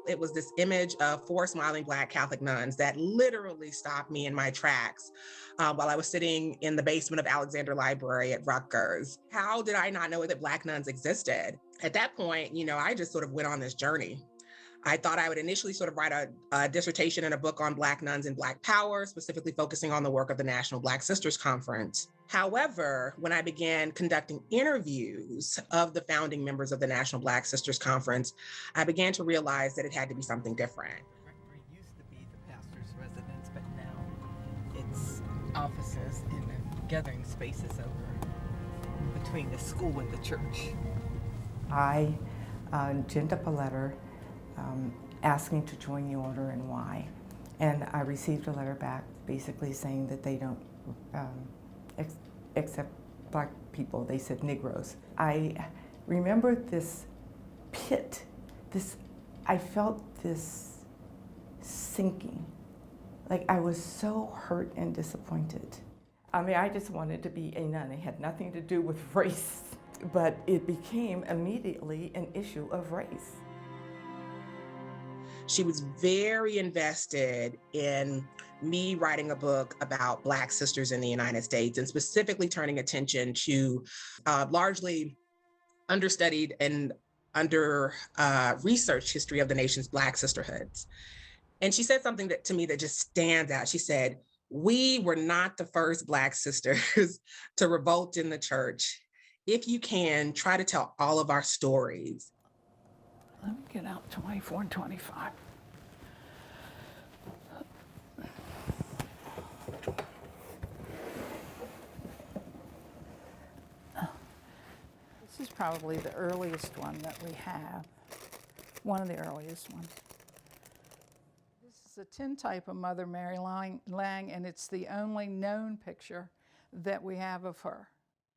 it was this image of four smiling Black Catholic nuns that literally stopped me in my tracks while I was sitting in the basement of Alexander Library at Rutgers. How did I not know that Black nuns existed? At that point, I just sort of went on this journey. I thought I would initially sort of write a dissertation and a book on Black nuns and Black power, specifically focusing on the work of the National Black Sisters Conference. However, when I began conducting interviews of the founding members of the National Black Sisters Conference, I began to realize that it had to be something different. Rectory used to be the pastor's residence, but now it's offices and gathering spaces over between the school and the church. I ginned up a letter asking to join the order and why. And I received a letter back basically saying that they don't accept Black people. They said Negroes. I remember this pit, I felt this sinking. Like I was so hurt and disappointed. I mean, I just wanted to be a nun. It had nothing to do with race, but it became immediately an issue of race. She was very invested in me writing a book about Black sisters in the United States, and specifically turning attention to largely understudied and under-researched history of the nation's Black sisterhoods. And she said something to me that just stands out. She said, "We were not the first Black sisters to revolt in the church. If you can, try to tell all of our stories." Let me get out 24 and 25. This is probably the earliest one that we have. One of the earliest ones. This is a tintype of Mother Mary Lang, and it's the only known picture that we have of her.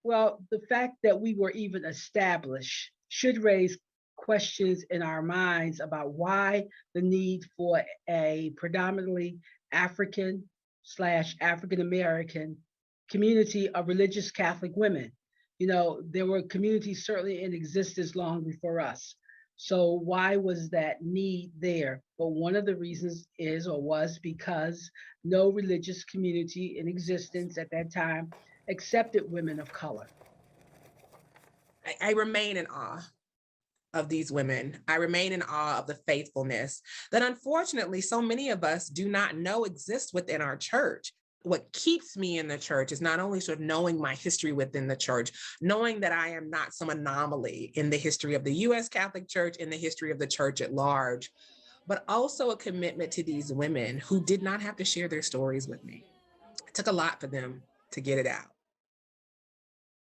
Well, the fact that we were even established should raise questions in our minds about why the need for a predominantly African/African American community of religious Catholic women. There were communities certainly in existence long before us. So why was that need there? But one of the reasons was because no religious community in existence at that time accepted women of color. I remain in awe of these women. I remain in awe of the faithfulness that unfortunately so many of us do not know exists within our church. What keeps me in the church is not only sort of knowing my history within the church, knowing that I am not some anomaly in the history of the U.S. Catholic Church, in the history of the church at large, but also a commitment to these women who did not have to share their stories with me. It took a lot for them to get it out.